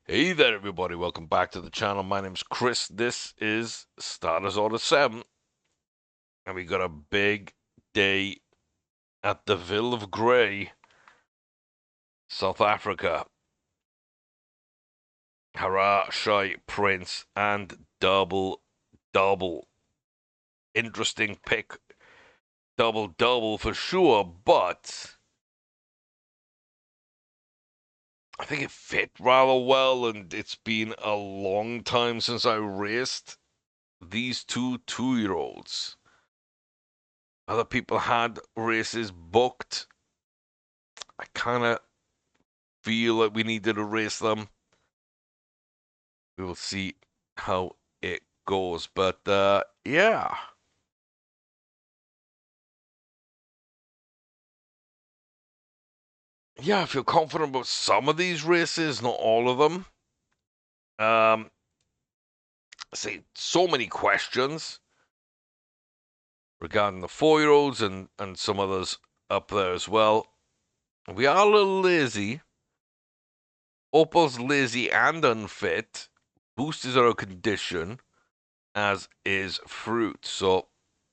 Hey there, everybody. Welcome back to the channel. My name's Chris. This is Starters Order 7. And we got a big day at the Ville of Grey, South Africa. Hurrah, Shy Prince, and Double. Interesting pick. Double for sure, but I think it fit rather well, and it's been a long time since I raced these two-year-olds. Other people had races booked. I kind of feel like we needed to race them. We will see how it goes. But yeah. Yeah, I feel confident about some of these races, not all of them. See, so many questions regarding the 4-year-olds and some others up there as well. We are a little lazy. Opal's lazy and unfit. Boost is our condition, as is Fruit. So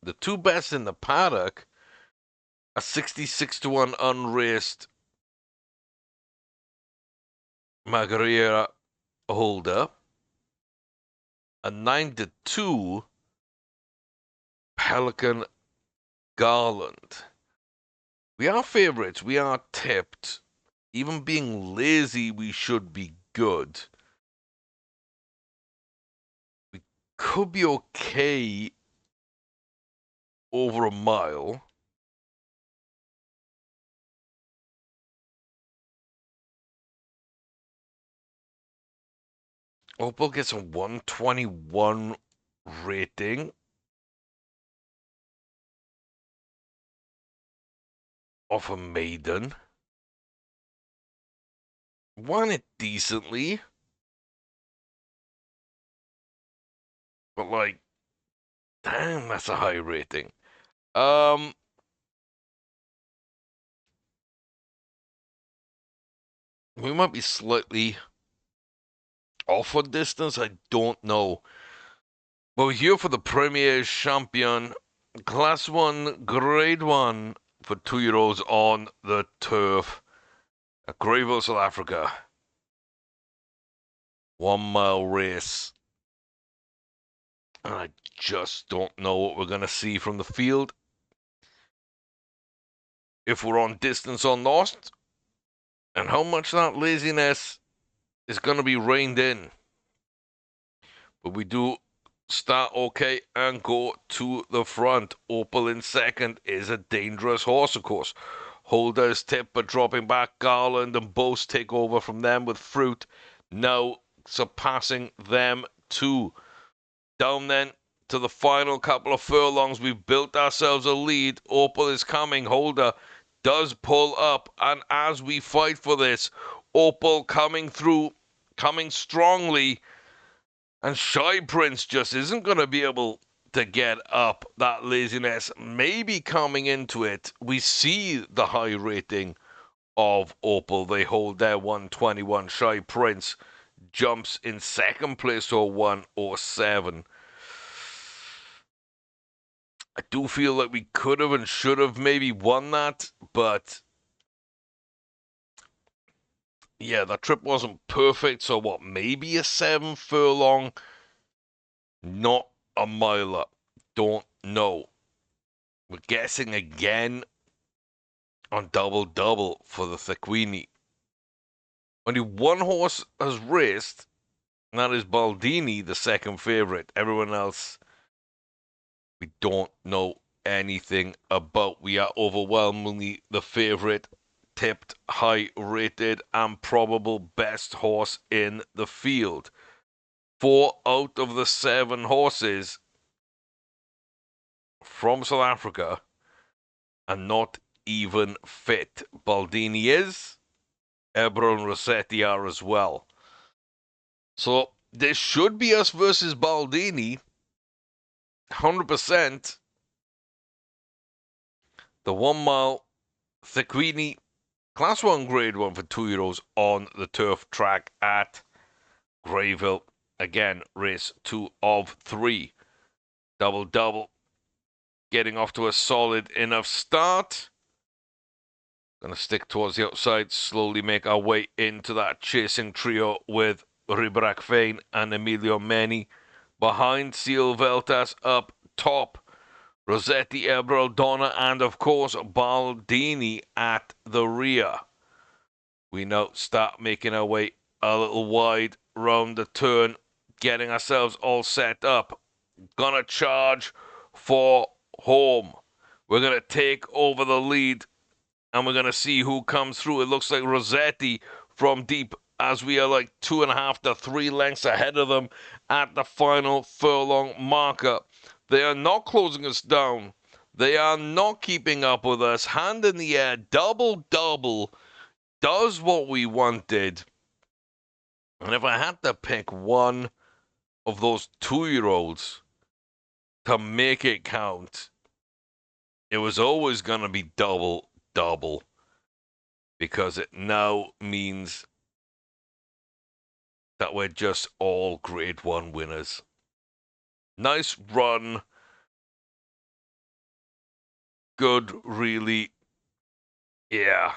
the two best in the paddock, a 66-1 unraced Margarita Holder, a 9-2 Pelican Garland. We are favorites. We are tipped. Even being lazy, we should be good. We could be okay over a mile. Opal gets a 121 rating off a maiden. Won it decently. But like, damn, that's a high rating. Um, we might be slightly off on distance. I don't know. But we're here for the Premier Champion, Class 1, Grade 1 for 2-year-olds on the turf at Greyville, South Africa. 1 mile race. And I just don't know what we're going to see from the field. If we're on distance or not, and how much that laziness is going to be reined in. But we do start okay and go to the front. Opal in second is a dangerous horse, of course. Holder's tip, but dropping back. Garland and Boast take over from them with Fruit, now surpassing them too. Down then to the final couple of furlongs. We've built ourselves a lead. Opal is coming. Holder does pull up, and as we fight for this, Opal coming through, coming strongly. And Shy Prince just isn't going to be able to get up. That laziness maybe coming into it. We see the high rating of Opal. They hold their 121. Shy Prince jumps in second place or 107. I do feel like we could have and should have maybe won that, but yeah, the trip wasn't perfect. So what? Maybe a 7 furlong, not a miler. Don't know. We're guessing again on double for the Thiquini. Only one horse has raced, and that is Baldini, the second favourite. Everyone else, we don't know anything about. We are overwhelmingly the favourite, tipped, high rated, and probable best horse in the field. 4 out of the 7 horses from South Africa are not even fit. Baldini is. Ebro and Rossetti are as well. So this should be us versus Baldini. 100%. The 1 mile Thiquini Class 1 Grade 1 for 2-year-olds on the turf track at Grayville, again, race 2 of 3. Double, getting off to a solid enough start. Gonna stick towards the outside, slowly make our way into that chasing trio with Ribrak Fein and Emilio Meni. Behind Seal Veltas up top. Rossetti, Ebraldona, and of course Baldini at the rear. We now start making our way a little wide round the turn, getting ourselves all set up. Gonna charge for home. We're gonna take over the lead and we're gonna see who comes through. It looks like Rossetti from deep, as we are like 2.5 to 3 lengths ahead of them at the final furlong marker. They are not closing us down. They are not keeping up with us. Hand in the air, double does what we wanted. And if I had to pick one of those 2-year-olds to make it count, it was always going to be double, because it now means that we're just all Grade 1 winners. Nice run. Good, really. Yeah.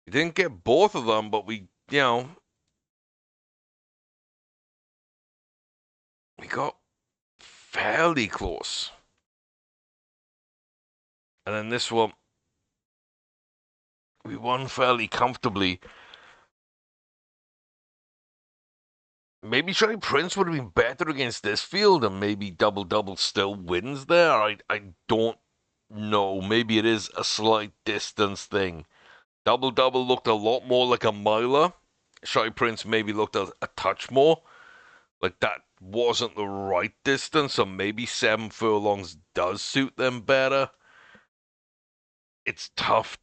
We didn't get both of them, but we got fairly close. And then this one, we won fairly comfortably. Maybe Shy Prince would have been better against this field, and maybe Double still wins there. I don't know. Maybe it is a slight distance thing. Double looked a lot more like a miler. Shy Prince maybe looked a touch more. Like that wasn't the right distance, so maybe 7 furlongs does suit them better. It's tough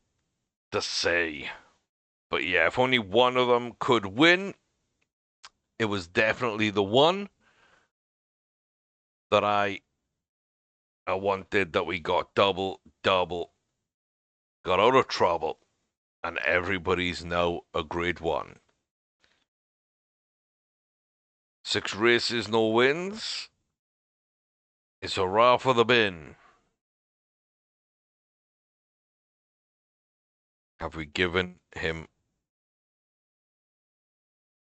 to say. But yeah, if only one of them could win, it was definitely the one that I wanted, that we got double, got out of trouble, and everybody's now a Grade 1. 6 races, no wins. It's a hurrah for the bin. Have we given him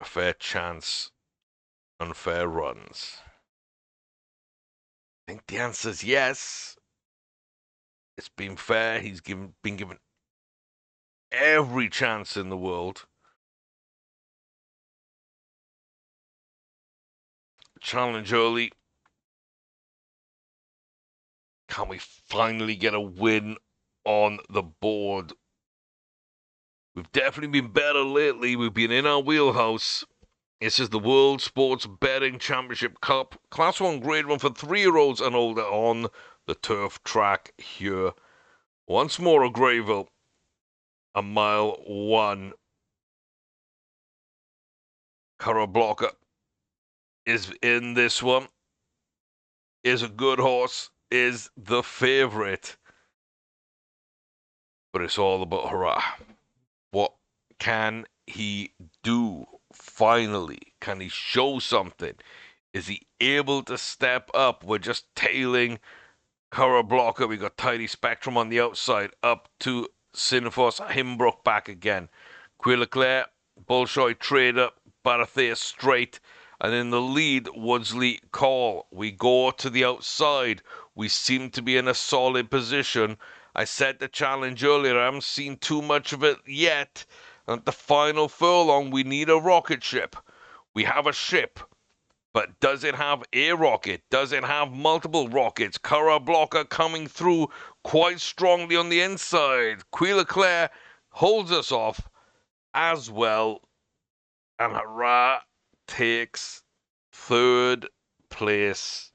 a fair chance on fair runs? I think the answer is yes. It's been fair. He's been given every chance in the world. Challenge early. Can we finally get a win on the board? We've definitely been better lately. We've been in our wheelhouse. This is the World Sports Betting Championship Cup. Class 1 Grade 1 for 3-year-olds and older on the turf track here. Once more a Grayville. A mile 1. Curra Blocker is in this one. Is a good horse. Is the favorite. But it's all about hurrah. What can he do? Finally, can he show something? Is he able to step up? We're just tailing Curra Blocker. We got Tidy Spectrum on the outside. Up to Sinfos Himbrook back again. Quilleclair, Bolshoi Trader, Barathea straight. And in the lead, Woodsley Call. We go to the outside. We seem to be in a solid position. I said the challenge earlier, I haven't seen too much of it yet. And at the final furlong, we need a rocket ship. We have a ship. But does it have a rocket? Does it have multiple rockets? Curra Blocker coming through quite strongly on the inside. Quilleclair holds us off as well. And Hurrah takes 3rd place.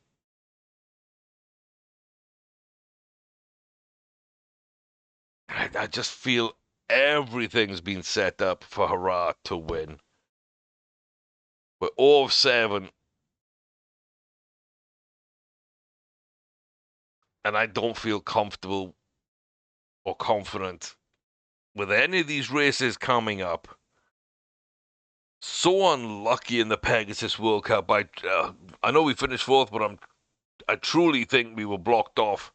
I just feel everything's been set up for Hurrah to win. We're 0 of 7. And I don't feel comfortable or confident with any of these races coming up. So unlucky in the Pegasus World Cup. I know we finished fourth, but I truly think we were blocked off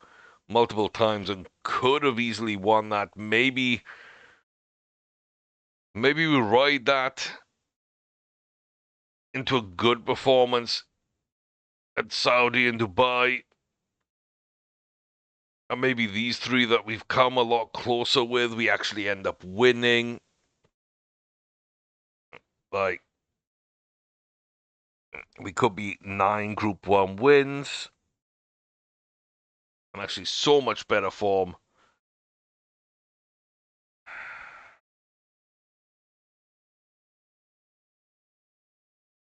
multiple times and could have easily won that. Maybe we ride that into a good performance at Saudi and Dubai. And maybe these three that we've come a lot closer with, we actually end up winning. Like, we could be 9 Group 1 wins. And actually so much better form.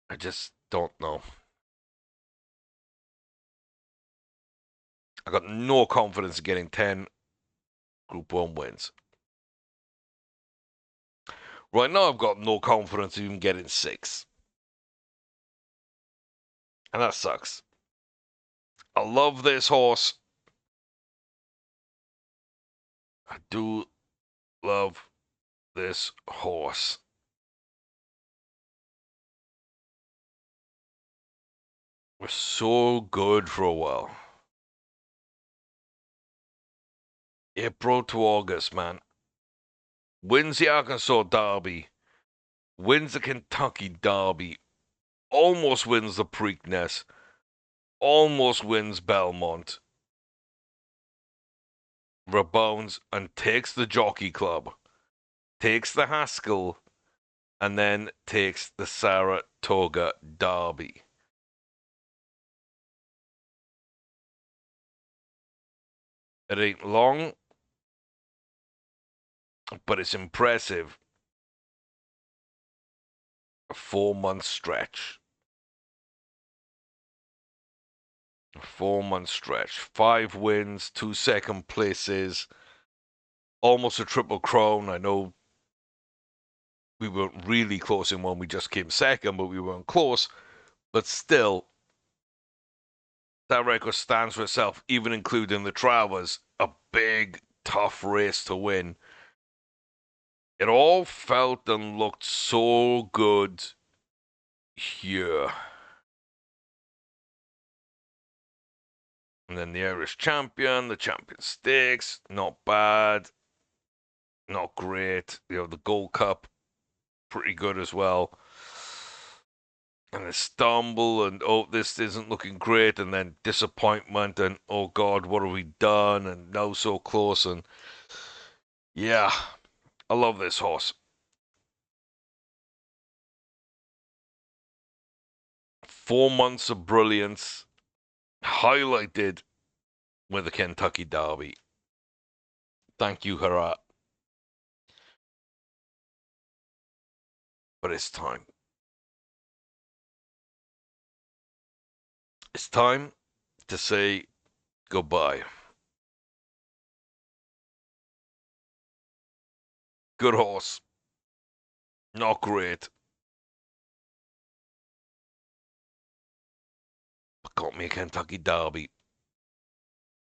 I just don't know. I got no confidence in getting 10 Group 1 wins. Right now, I've got no confidence in even getting 6. And that sucks. I love this horse. I do love this horse. We're so good for a while. April to August, man. Wins the Arkansas Derby. Wins the Kentucky Derby. Almost wins the Preakness. Almost wins Belmont. Rebounds and takes the Jockey Club. Takes the Haskell. And then takes the Saratoga Derby. It ain't long, but it's impressive. A 4-month stretch. A 4-month stretch. 5 wins, 2 second places. Almost a triple crown. I know we weren't really close in one. We just came second, but we weren't close. But still, that record stands for itself, even including the trial was a big, tough race to win. It all felt and looked so good here. And then the Irish champion, the Champion Stakes, not bad, not great. You know, the Gold Cup, pretty good as well. And a stumble, and oh, this isn't looking great, and then disappointment, and oh God, what have we done? And now so close, and yeah, I love this horse. 4 months of brilliance, highlighted with the Kentucky Derby. Thank you, Hurrah. But it's time. It's time to say goodbye. Good horse. Not great. But got me a Kentucky Derby.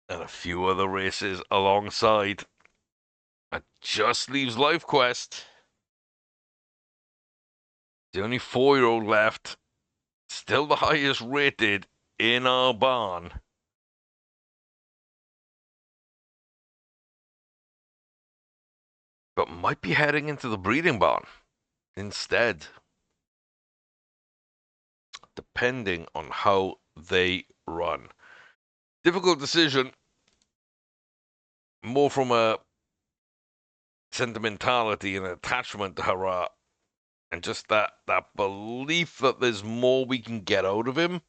And a few other races alongside. It just leaves Life Quest. The only 4-year-old left. Still the highest rated in our barn. But might be heading into the breeding barn instead. Depending on how they run. Difficult decision. More from a sentimentality and attachment to Hurrah. And just that belief that there's more we can get out of him.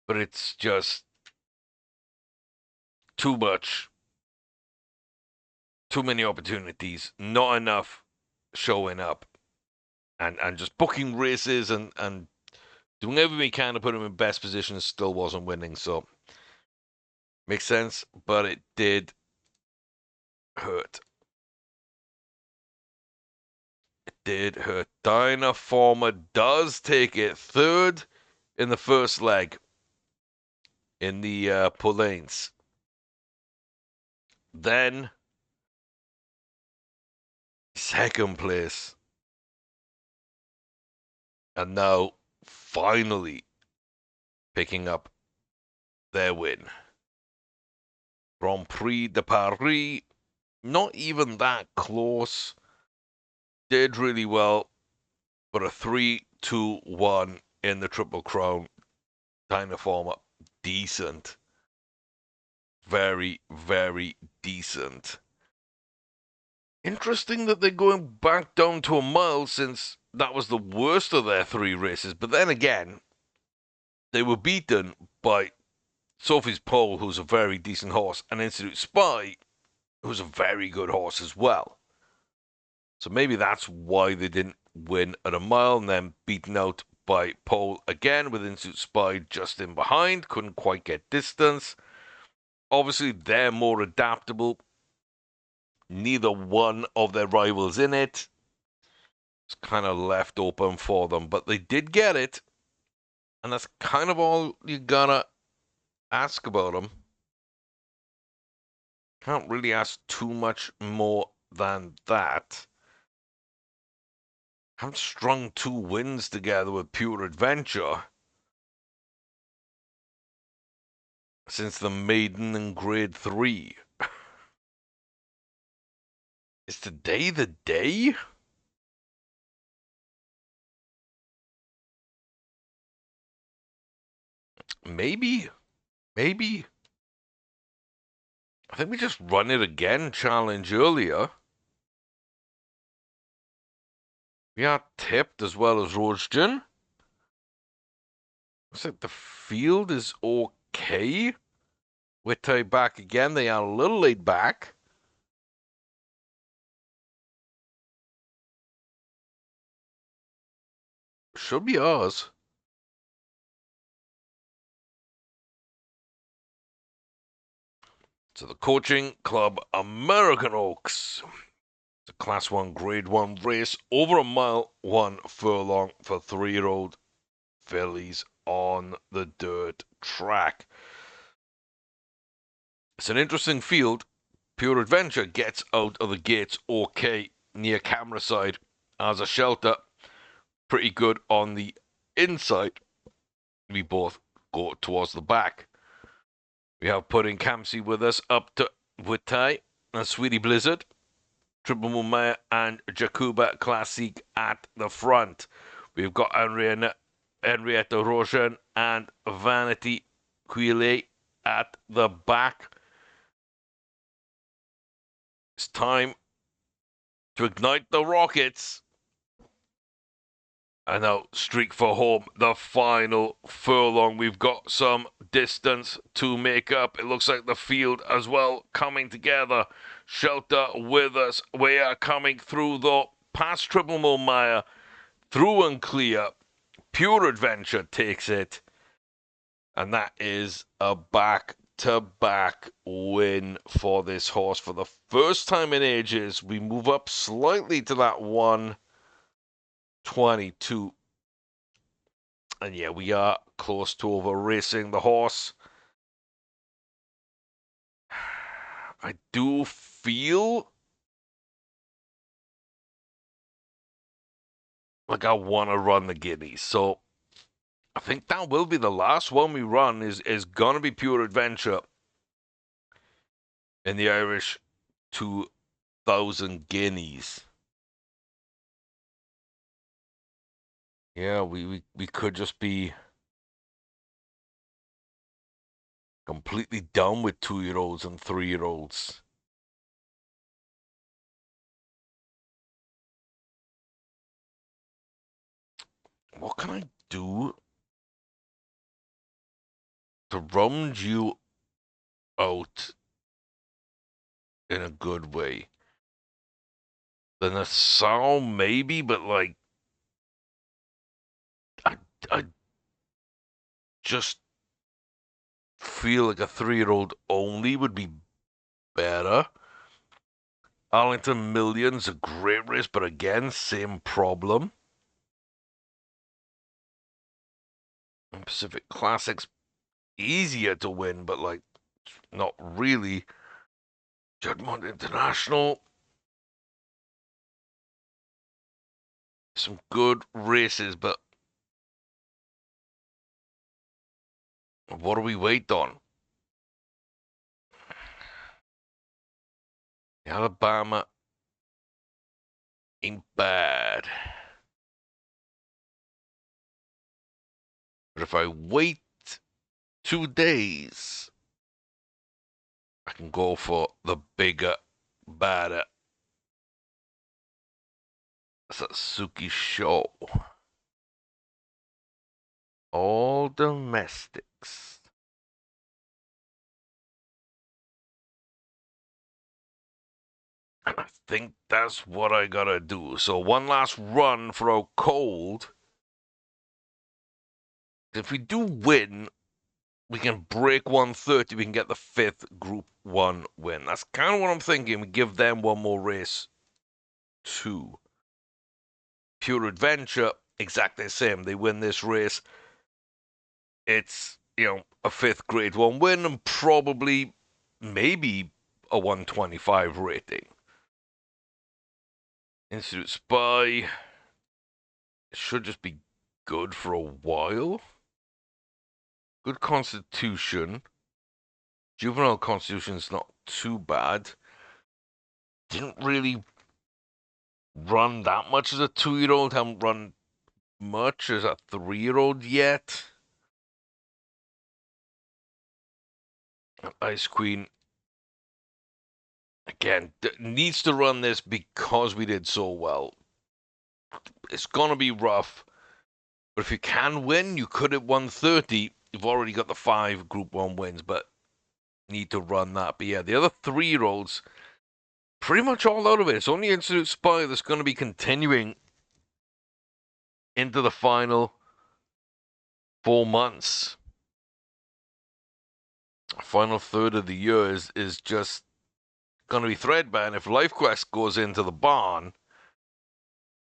But it's just too much. Too many opportunities. Not enough showing up. And just booking races and doing everything we can to put him in best position still wasn't winning. So, makes sense. But it did hurt. It did hurt. Dynaforma does take it third in the first leg in the Polanes. Then, second place And now, finally, picking up their win. Grand Prix de Paris, not even that close. Did really well, but a 3-2-1 in the Triple Crown. Kind of format. Decent. Very, very decent. Interesting that they're going back down to a mile since that was the worst of their 3 races. But then again, they were beaten by Sophie's Pole, who's a very decent horse, and Institute Spy, who's a very good horse as well. So maybe that's why they didn't win at a mile, and then beaten out by Pole again with Institute Spy just in behind. Couldn't quite get distance. Obviously, they're more adaptable. Neither one of their rivals in it. It's kind of left open for them, but they did get it. And that's kind of all you gotta ask about them. Can't really ask too much more than that. Haven't strung 2 wins together with Pure Adventure since the maiden in grade 3. Is today the day? Maybe. Maybe. I think we just run it again challenge earlier. We are tipped as well as Rojden. Looks like the field is okay. Witte back again. They are a little laid back. Should be ours. So the Coaching Club American Oaks. It's a Class 1 Grade 1 race over a mile, 1 furlong for 3-year-old fillies on the dirt track. It's an interesting field. Pure Adventure gets out of the gates okay near camera side as a shelter. Pretty good on the inside. We both go towards the back. We have Pudding Campsey with us up to Witte and Sweetie Blizzard. Triple Moon and Jacuba Classic at the front. We've got Henrietta Roshan and Vanity Quille at the back. It's time to ignite the rockets. And now streak for home, the final furlong. We've got some distance to make up. It looks like the field as well coming together. Shelter with us. We are coming through though, past Triple Moon through and clear. Pure Adventure takes it. And that is a back-to-back win for this horse. For the first time in ages, we move up slightly to that 122. And yeah, we are close to over racing the horse. I do feel like I want to run the Guineas. So I think that will be the last one we run is going to be Pure Adventure in the Irish 2,000 Guineas. Yeah, we could just be completely done with 2-year-olds and 3-year-olds. What can I do to round you out in a good way? The Nassau maybe, but like I just feel like a 3-year-old only would be better. Arlington Million's a great race, but again, same problem. And Pacific Classics easier to win, but like not really. Judgment International. Some good races, but What do we wait on? Alabama ain't bad. But if I wait 2 days, I can go for the bigger, badder Satsuki Show. All domestics. I think that's what I gotta do. So one last run for a cold. If we do win, we can break 130. We can get the 5th Group 1 win. That's kind of what I'm thinking. We give them one more race too. Pure Adventure, exactly the same. They win this race. It's, a 5th Grade 1 win and probably, maybe a 125 rating. Institute Spy should just be good for a while. Good Constitution. Juvenile Constitution's not too bad. Didn't really run that much as a 2-year-old. Haven't run much as a 3-year-old yet. Ice Queen, again, needs to run this because we did so well. It's going to be rough. But if you can win, you could at 130. You've already got the 5 Group 1 wins, but need to run that. But yeah, the other 3-year-olds, pretty much all out of it. It's only Institute Spy that's going to be continuing into the final 4 months. Final third of the year is just going to be threadbare. And if Life Quest goes into the barn,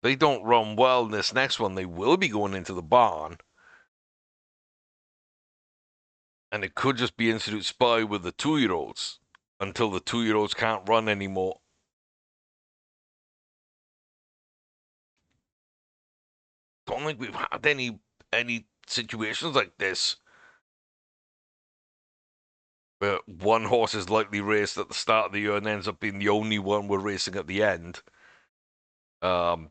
they don't run well in this next one. They will be going into the barn. And it could just be Institute Spy with the 2-year-olds until the 2-year-olds can't run anymore. Don't think we've had any situations like this where one horse is likely raced at the start of the year and ends up being the only one we're racing at the end. Yeah,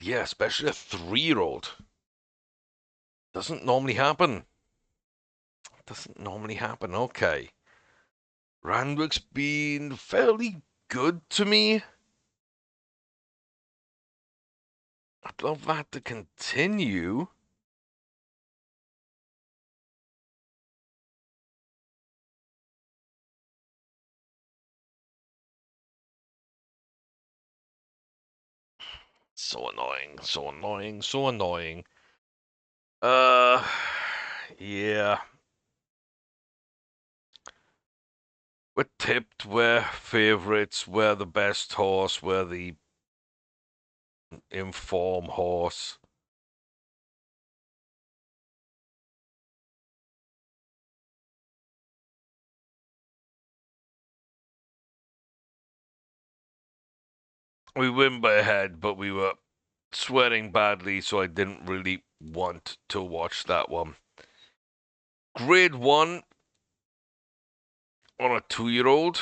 especially a 3-year-old. Doesn't normally happen. Okay. Randwick's been fairly good to me. I'd love that to continue. So annoying. Uh, yeah. We're tipped, we're favorites, we're the best horse, we're the informed horse. We win by a head, but we were sweating badly, so I didn't really want to watch that one. Grade 1 on a 2-year-old.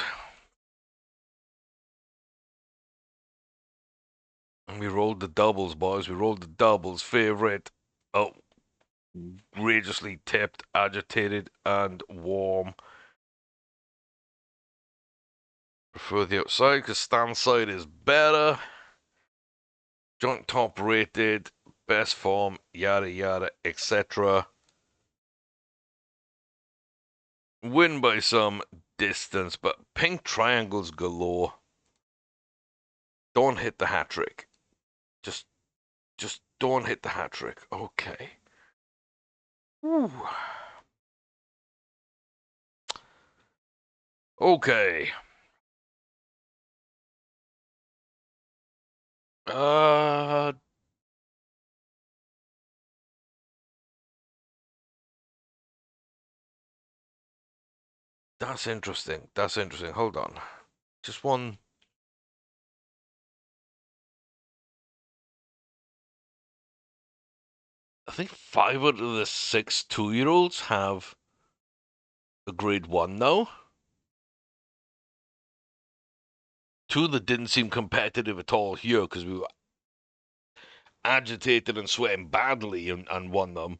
And we rolled the doubles, boys. We rolled the doubles. Favorite. Outrageously tipped, agitated, and warm. Prefer the outside because stand side is better. Joint top rated, best form, yada yada, etc. Win by some distance, but pink triangles galore. Don't hit the hat trick. Just don't hit the hat trick. Okay. Whew. Okay. Uh, that's interesting. Hold on. Just one. I think 5 out of the 6 2-year-olds have a grade 1 now. 2 that didn't seem competitive at all here because we were agitated and sweating badly and won them.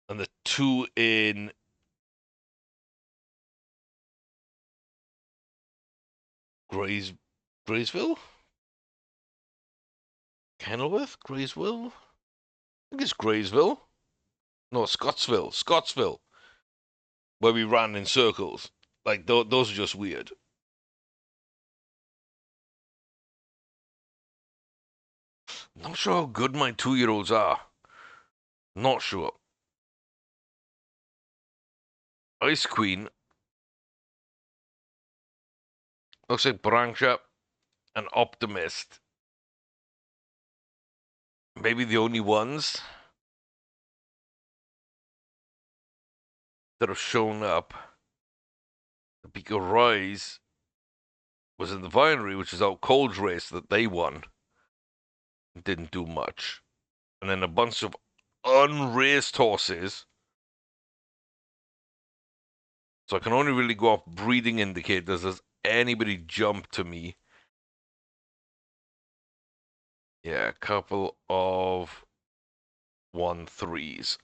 And the 2 in Graysville? Kenilworth? Graysville? I think it's Graysville. No, Scottsville. Where we ran in circles. Like, those are just weird. Not sure how good my 2-year-olds are. Not sure. Ice Queen. Looks like Brancha and Optimist. Maybe the only ones that have shown up. The Beaker Rise was in the Vinery, which is out Cold's race that they won. Didn't do much. And then a bunch of unraced horses. So I can only really go off breeding indicators. Does anybody jump to me? Yeah, a couple of 1-3s.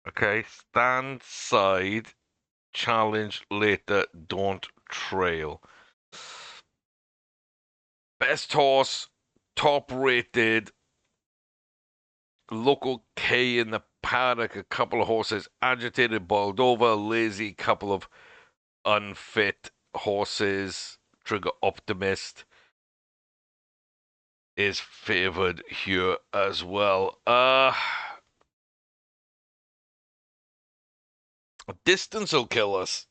Okay, stand side, challenge later, don't trail. Best horse, top rated, local K in the paddock, a couple of horses agitated, boiled over, lazy, couple of unfit horses. Trigger Optimist is favored here as well. Distance will kill us,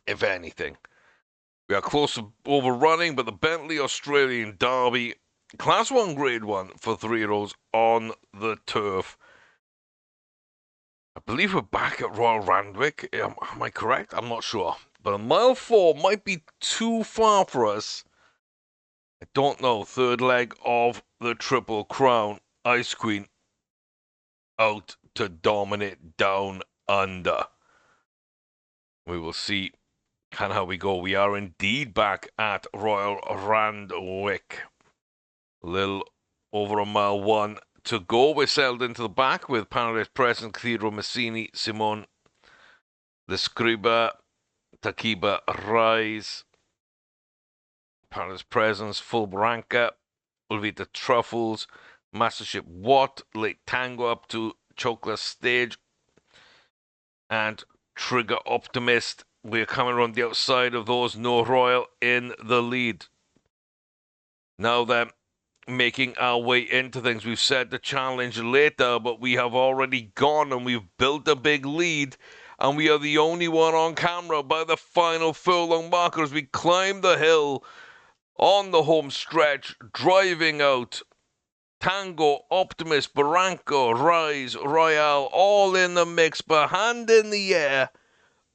if anything. We are close to overrunning, but the Bentley Australian Derby, Class 1 Grade 1 for 3-year-olds on the turf. I believe we're back at Royal Randwick. Am I correct? I'm not sure. But a mile 4 might be too far for us. I don't know. Third leg of the Triple Crown. Ice Queen out to dominate down under. We will see kind of how we go. We are indeed back at Royal Randwick. A little over a mile 1 to go. We're settled into the back with Paradise Present, Cathedral, Messini, Simone, the Scriba, Takiba, Rise, Paradise Presence, Full Branca, Ulvita Truffles, Mastership Watt, Late Tango up to Chocolate Stage, and Trigger Optimist. We're coming around the outside of those. No Royal in the lead. Now then, making our way into things. We've said the challenge later, but we have already gone and we've built a big lead. And we are the only one on camera by the final furlong marker as we climb the hill on the home stretch, driving out Tango, Optimist, Barranco, Rise, Royale, all in the mix, but hand in the air.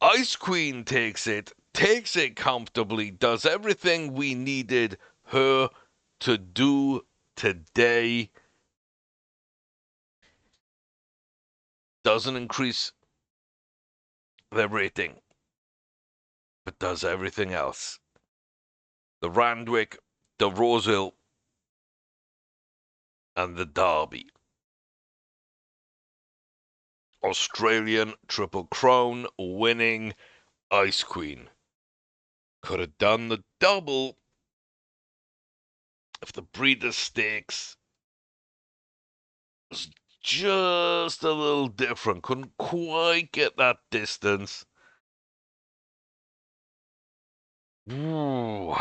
Ice Queen takes it comfortably, does everything we needed her to do today. Doesn't increase their rating, but does everything else. The Randwick, the Rosehill, and the Derby. Australian Triple Crown winning Ice Queen. Could have done the double if the Breeders' Stakes was just a little different. Couldn't quite get that distance. Ooh,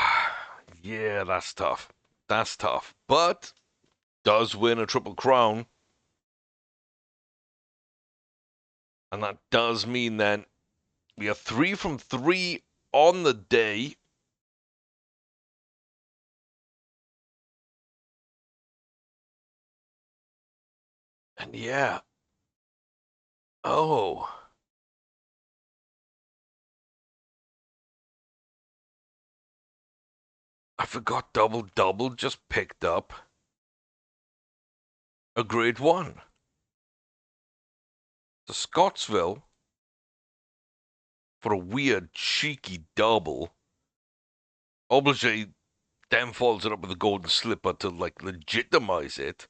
yeah, that's tough. That's tough. But does win a Triple Crown. And that does mean then we are 3 from 3 on the day. And yeah. Oh. I forgot Double Double just picked up a grade 1. So Scottsville, for a weird, cheeky double. Obligé then follows it up with a golden slipper to, like, legitimize it.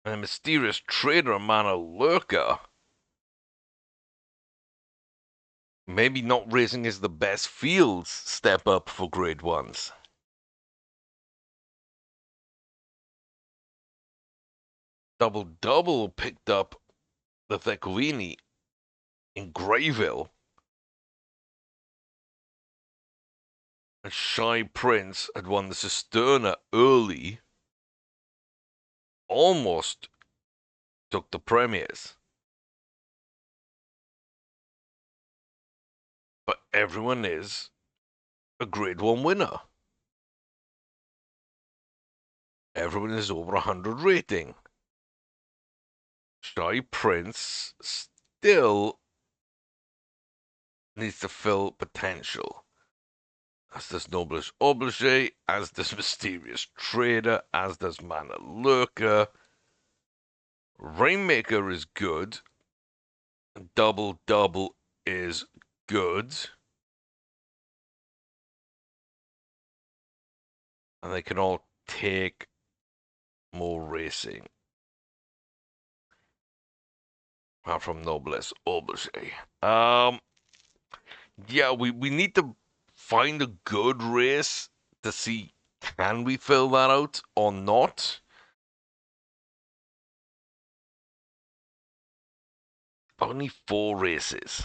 And a mysterious trader, Mana Lurker. Maybe not racing is the best fields step up for grade 1s. Double Double picked up the Thecovini in Grayville. And Shy Prince had won the Cisterna early. Almost took the premiers. But everyone is a grade 1 winner. Everyone is over 100 rating. Shy Prince still needs to fill potential. As does Noblish Obligé, as does Mysterious Trader, as does Mana Lurker. Rainmaker is good. Double Double is good. And they can all take more racing. Apart from Noblesse Obligé. Yeah, we need to find a good race to see, can we fill that out or not? Only 4 races.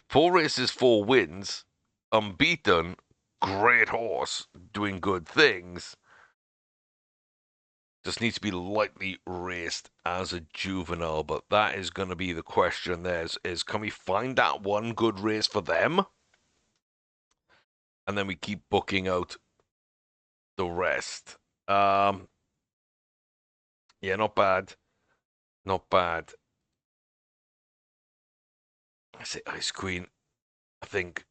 4 races, 4 wins. Unbeaten. Great horse. Doing good things. Just needs to be lightly raced as a juvenile. But that is going to be the question there. Is can we find that one good race for them? And then we keep booking out the rest. Yeah, not bad. Not bad. I say Ice Queen. I think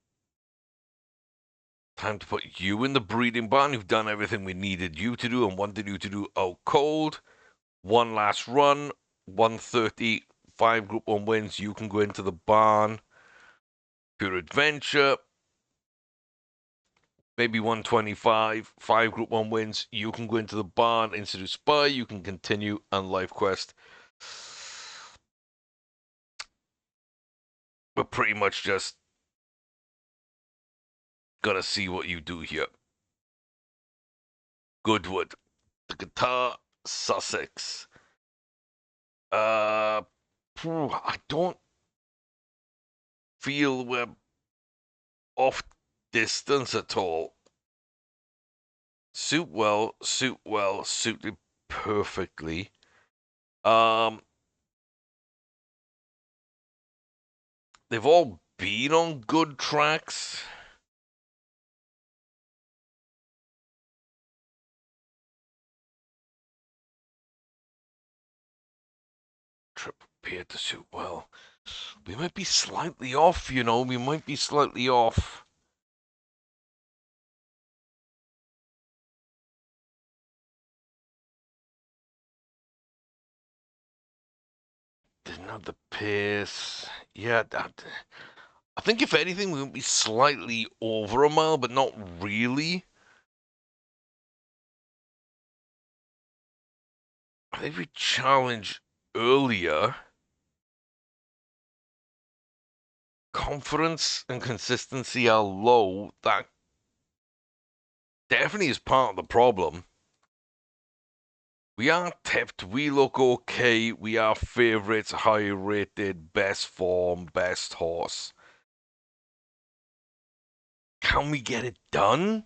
time to put you in the breeding barn. You've done everything we needed you to do and wanted you to do out cold. One last run, 130, 5 Group 1 wins. You can go into the barn. Pure Adventure, maybe 125, 5 Group 1 wins. You can go into the barn. Institute Spy, you can continue. And Life Quest, we're pretty much just gonna see what you do here. Goodwood, the guitar, Sussex. I don't feel we're off distance at all. Suit well, suited perfectly. They've all been on good tracks. Trip appeared to suit well. We might be slightly off, we might be slightly off. Didn't have the pace. Yeah, I think if anything, we would be slightly over a mile, but not really. I think we challenged earlier. Confidence and consistency are low. That definitely is part of the problem. We are tipped. We look okay. We are favorites, high rated, best form, best horse. Can we get it done?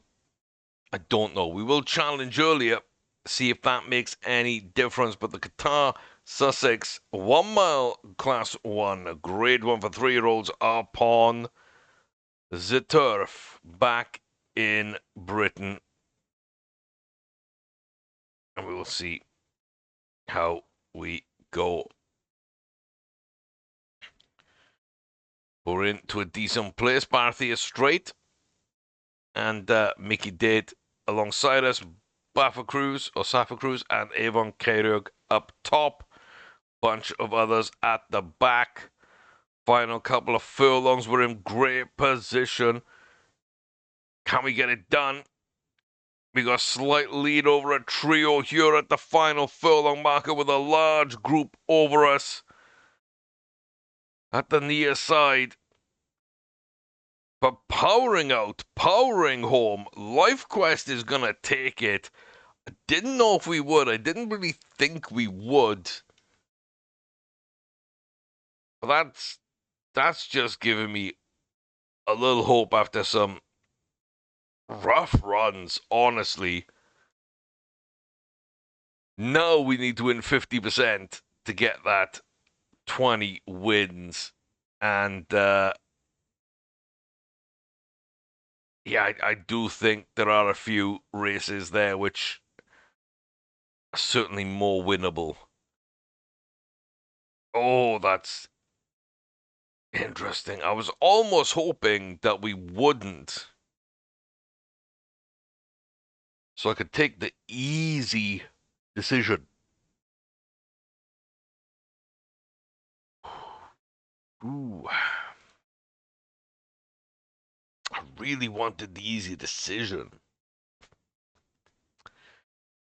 I don't know. We will challenge earlier, see if that makes any difference. But the Qatar Sussex 1 mile class 1, grade 1 for 3-year-olds upon the turf back in Britain. And we will see how we go. We're into a decent place. Barthia Straight. and Mickey did alongside us. Safa Cruz, and Avon Keirug up top. Bunch of others at the back. Final couple of furlongs. We're in great position. Can we get it done? We got a slight lead over a trio here at the final furlong marker with a large group over us at the near side. But powering out, powering home, Life Quest is going to take it. I didn't know if we would. I didn't really think we would. But that's just giving me a little hope after some rough runs, honestly. Now we need to win 50% to get that 20 wins. And yeah, I do think there are a few races there which are certainly more winnable. Oh, that's interesting. I was almost hoping that we wouldn't. So I could take the easy decision. Ooh. I really wanted the easy decision.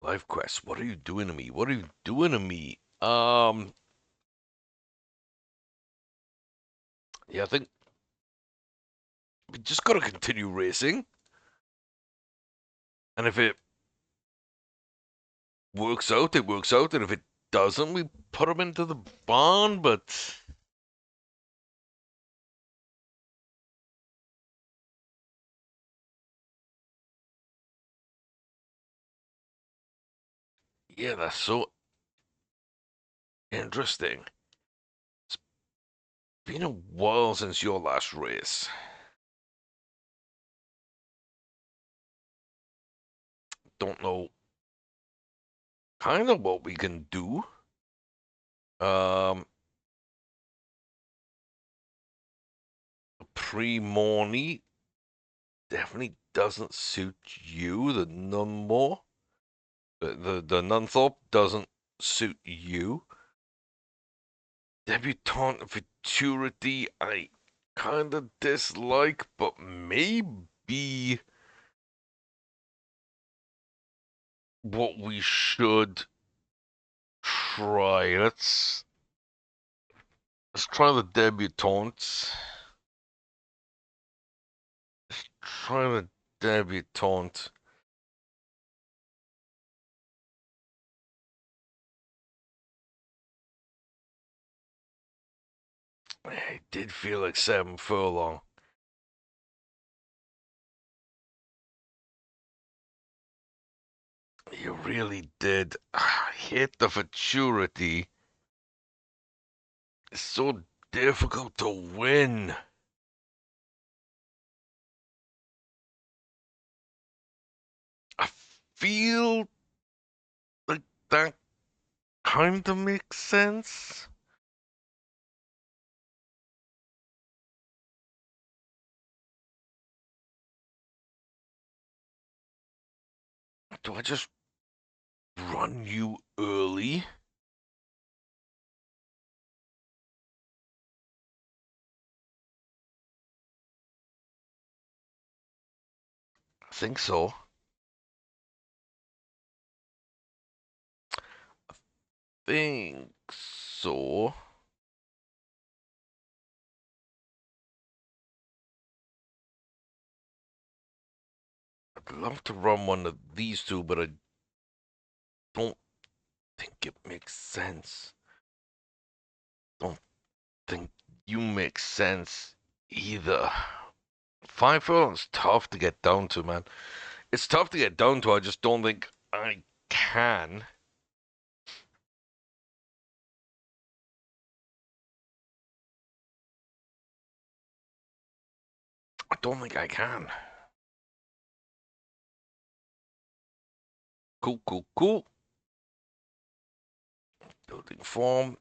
Life Quest, what are you doing to me? What are you doing to me? Yeah, I think we just gotta continue racing. And if it works out, it works out. And if it doesn't, we put them into the barn. But yeah, that's so interesting. It's been a while since your last race. Don't know kind of what we can do. Um, Pre-Morny definitely doesn't suit you. The Nunmore, the Nunthorpe doesn't suit you. Debutante Futurity, I kind of dislike, but maybe what we should try. Let's try the Debutante. Let's try the Debutante. It did feel like 7 furlong. You really did. Hit the Futurity. It's so difficult to win. I feel like that kind of makes sense. Do I just run you early? I think so. Think so. I'd love to run one of these two, but I don't think it makes sense. Don't think you make sense either. 5 furlongs tough to get down to, man. It's tough to get down to. I just don't think I can. I don't think I can. Cool, cool, cool. Building form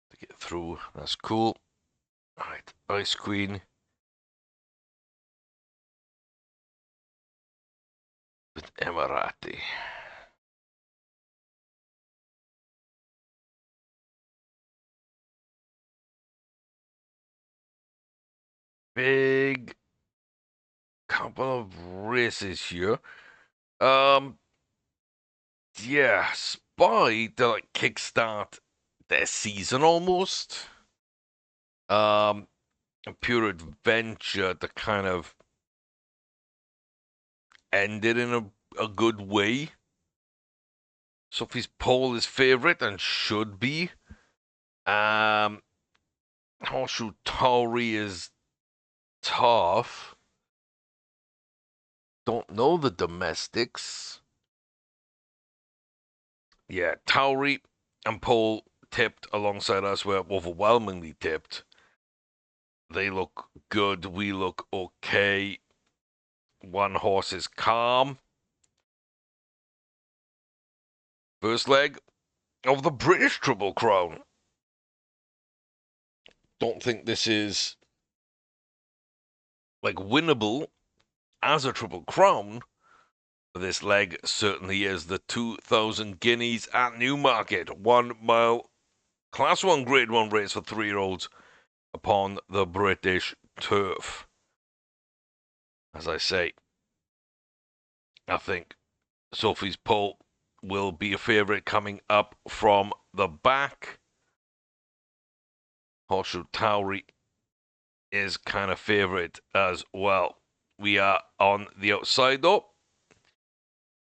to get through. That's cool. All right, Ice Queen. Emirati. Big couple of races here. Yeah, Spy to like kickstart their season almost. Um, Pure Adventure to kind of end it in a good way. Sophie's Pole is favorite and should be. Horseshoe Tory is tough. Don't know the domestics. Yeah, Towery and Pole tipped alongside us. We're overwhelmingly tipped. They look good. We look okay. One horse is calm. First leg of the British Triple Crown. Don't think this is like winnable as a Triple Crown. This leg certainly is. The 2,000 guineas at Newmarket. 1 mile Class 1 Grade 1 race for 3-year-olds upon the British turf. As I say, I think Sophie's Pole will be a favourite coming up from the back. Horseshoe Towery is kind of favourite as well. We are on the outside though.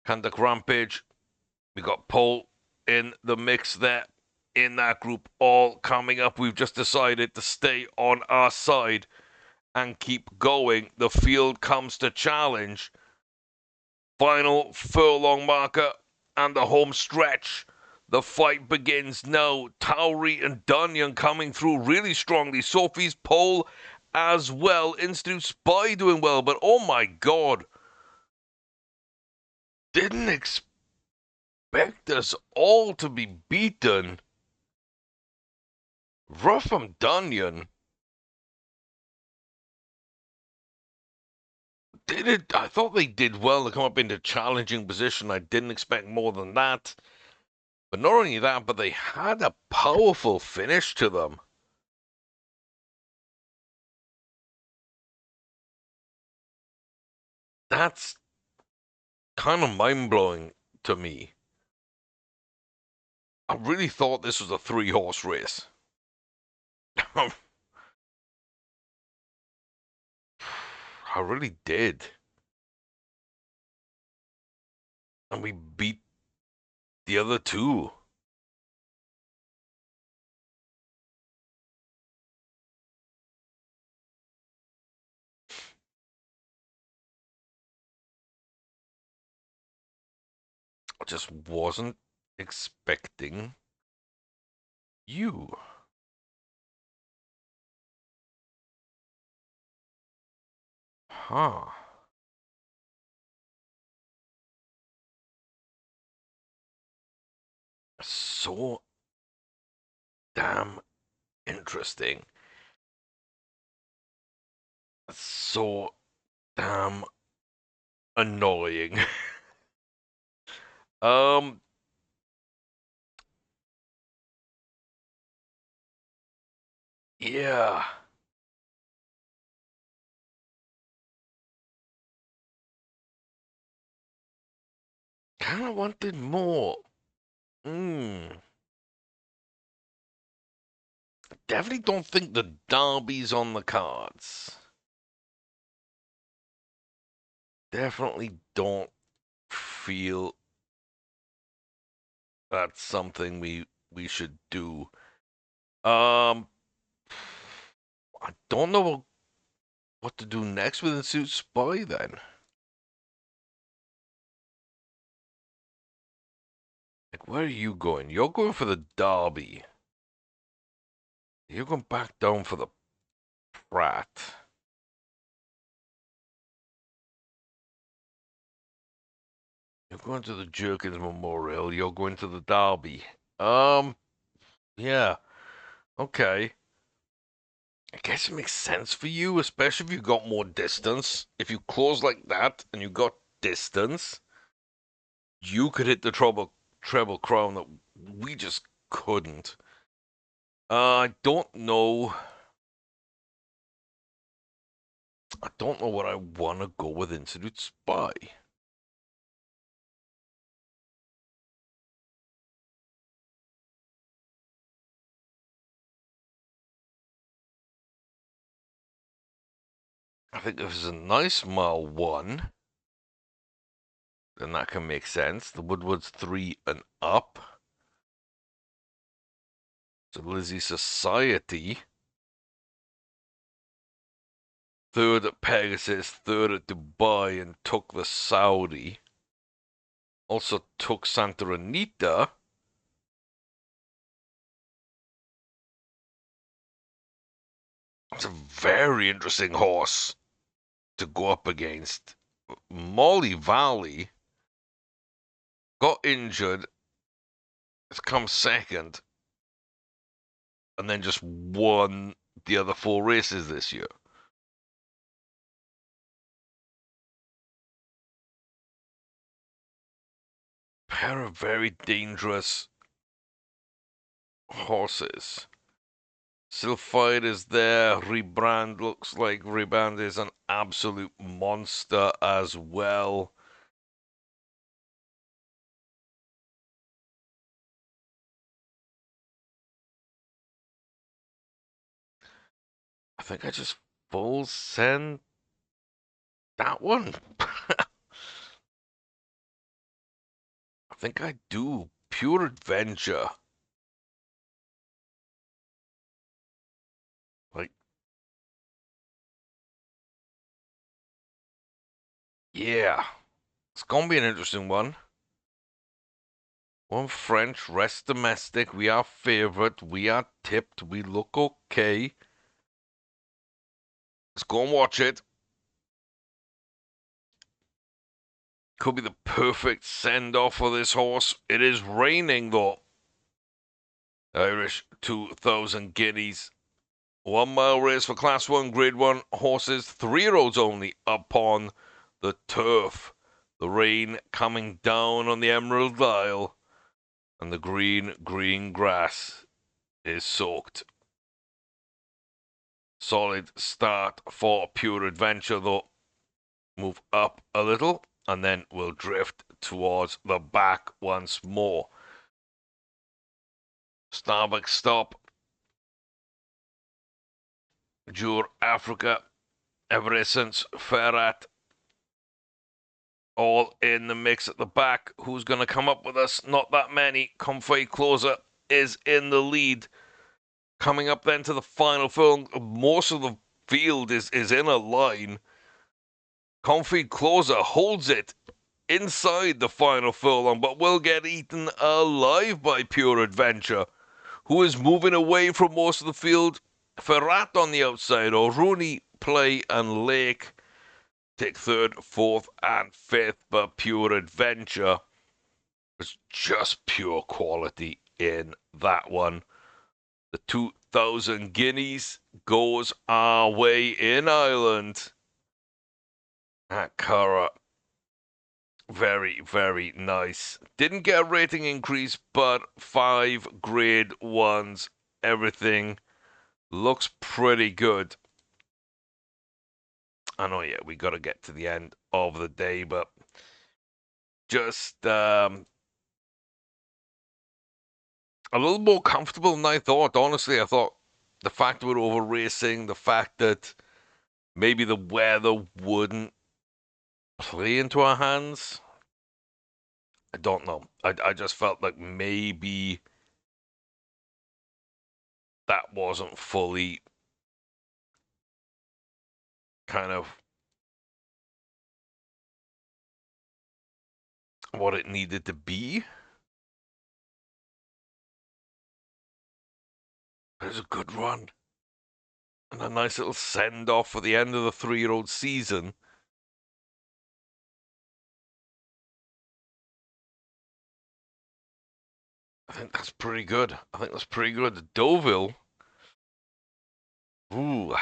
Kandak Rampage. We got Pole in the mix there. In that group, all coming up. We've just decided to stay on our side and keep going. The field comes to challenge. Final furlong marker and the home stretch. The fight begins now. Towery and Dunyan coming through really strongly. Sophie's Pole as well. Institute Spy doing well, but oh my god. Didn't expect us all to be beaten. Rougham Dunyan did it. I thought they did well to come up into challenging position. I didn't expect more than that. But not only that, but they had a powerful finish to them. That's kind of mind-blowing to me. I really thought this was a 3-horse race. I really did. And we beat the other two. I just wasn't expecting you. Huh. So damn interesting. So damn annoying. um yeah. Kinda wanted more. Definitely don't think the derby's on the cards. Definitely don't feel that's something we should do. I don't know what to do next with Institute Spy then. Like, where are you going? You're going for the derby. You're going back down for the Pratt. You're going to the Jerkins Memorial. You're going to the derby. Yeah. Okay. I guess it makes sense for you, especially if you got more distance. If you close like that and you got distance, you could hit the treble crown that we just couldn't. I don't know. I don't know what I want to go with Institute Spy. I think if it's a nice mile 1, then that can make sense. The Woodward's 3 and up. So Lizzie Society. Third at Pegasus, third at Dubai, and took the Saudi. Also took Santa Anita. It's a very interesting horse to go up against. Molly Valley got injured, has come second, and then just won the other 4 races this year. Pair of very dangerous horses. Sylphide is there. Rebrand looks like Rebrand is an absolute monster as well. I think I just full send that one. I think I do. Pure Adventure. Like, yeah. It's gonna be an interesting one. One French, rest domestic. We are favorite. We are tipped. We look okay. Let's go and watch it. Could be the perfect send off for this horse. It is raining though. Irish 2,000 guineas. 1 mile race for Class 1, Grade 1 horses. 3-year-olds only upon the turf. The rain coming down on the Emerald Isle. And the green grass is soaked. Solid start for Pure Adventure though. Move up a little and then we'll drift towards the back once more. Starbucks stop. Jure Africa. Everessence. Ferrat. All in the mix at the back. Who's going to come up with us? Not that many. Comfy Closer is in the lead. Coming up then to the final film. Most of the field is in a line. Comfy Closer holds it inside the final furlong, but will get eaten alive by Pure Adventure, who is moving away from most of the field. Ferrat on the outside, O'Rooney, Play, and Lake take third, fourth, and fifth, but Pure Adventure was just pure quality in that one. The 2,000 guineas goes our way in Ireland. At Curragh. Very, very nice. Didn't get a rating increase, but 5 grade 1s. Everything looks pretty good. I know, yeah, we got to get to the end of the day, but just a little more comfortable than I thought. Honestly, I thought the fact that we're over racing, the fact that maybe the weather wouldn't play into our hands. I don't know. I just felt like maybe that wasn't fully kind of what it needed to be. It was a good run. And a nice little send off for the end of the 3-year-old season. I think that's pretty good. I think that's pretty good. Deauville. Ooh.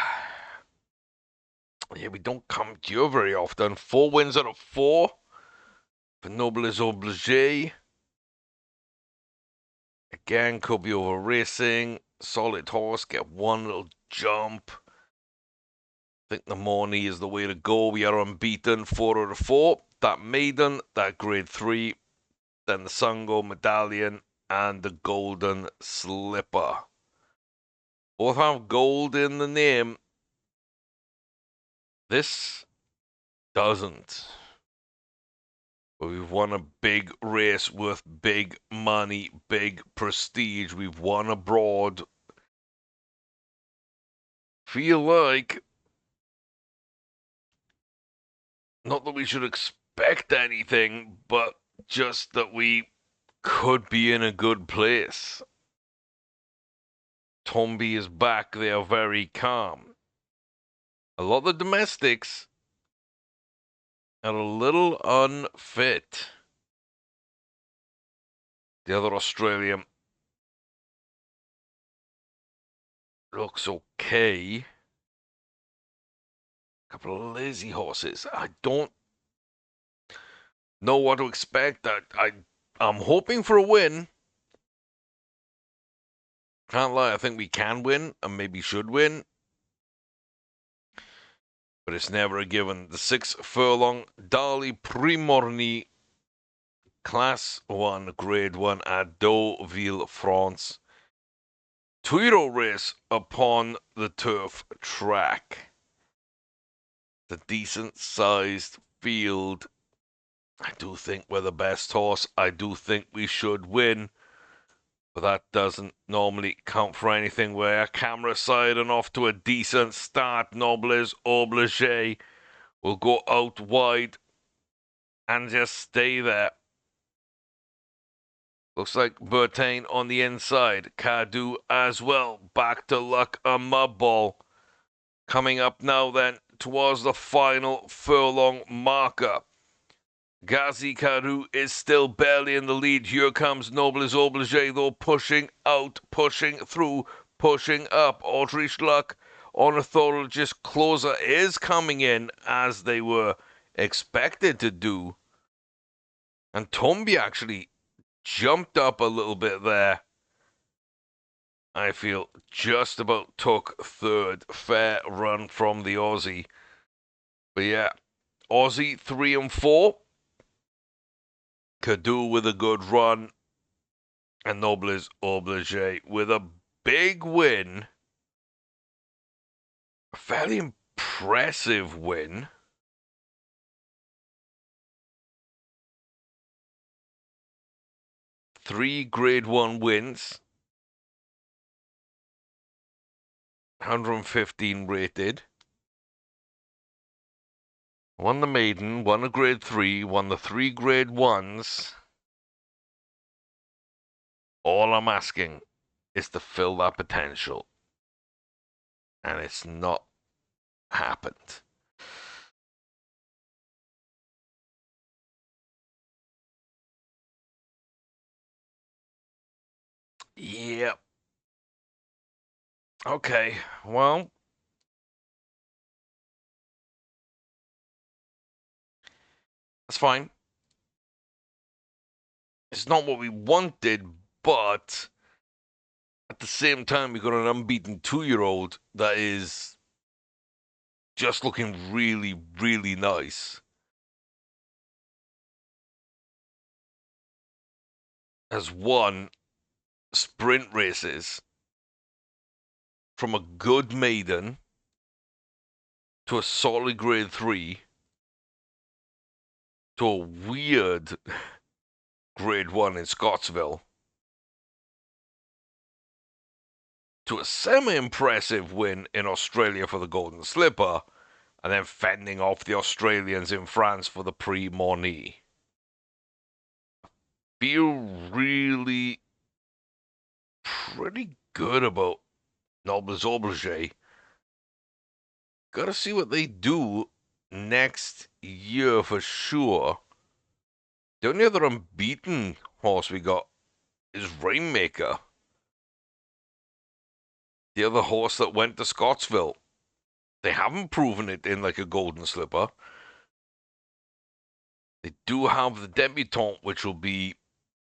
Yeah, we don't come to you very often. 4 wins out of 4. for Nobles Oblige. Again, could be over racing. Solid horse, get one little jump. I think the Morny is the way to go. We are unbeaten, 4 out of 4. That Maiden, that grade 3, then the Sungo Medallion, and the Golden Slipper. Both have gold in the name. This doesn't. But we've won a big race with big money, big prestige. We've won abroad. Feel like, not that we should expect anything, but just that we could be in a good place. Tomby is back. They are very calm. A lot of the domestics are a little unfit. The other Australian looks okay. A couple of lazy horses. I don't know what to expect. I'm hoping for a win. Can't lie, I think we can win and maybe should win. But it's never a given. The 6 furlong Dali Primorny Class 1, Grade 1 at Deauville, France. 2-year-old race upon the turf track. The decent sized field. I do think we're the best horse. I do think we should win. But that doesn't normally count for anything. We're camera side and off to a decent start. Nobles Oblige will go out wide and just stay there. Looks like Bertain on the inside. Cadu as well. Back to luck, a mud ball. Coming up now then towards the final furlong marker. Ghazi Cadu is still barely in the lead. Here comes Nobles Oblige, though, pushing out, pushing through, pushing up. Autriche Luck, ornithologist closer, is coming in as they were expected to do. And Tomby actually jumped up a little bit there. I feel just about took third. Fair run from the Aussie. But yeah, Aussie 3 and 4. Cadu with a good run. And Nobles Oblige with a big win. A fairly impressive win. Three Grade 1 wins. 115 rated. Won the maiden, won a Grade 3, won the 3 Grade 1s. All I'm asking is to fill that potential. And it's not happened. Yep. Okay, well, that's fine. It's not what we wanted, but at the same time, we got an unbeaten 2-year-old that is just looking really, really nice. Has won sprint races from a good maiden to a solid Grade 3 to a weird Grade 1 in Scottsville to a semi-impressive win in Australia for the Golden Slipper, and then fending off the Australians in France for the Prix Morny. Feel really pretty good about Nobles Oblige. Gotta see what they do next year for sure. The only other unbeaten horse we got is Rainmaker. The other horse that went to Scottsville. They haven't proven it in like a Golden Slipper. They do have the debutante, which will be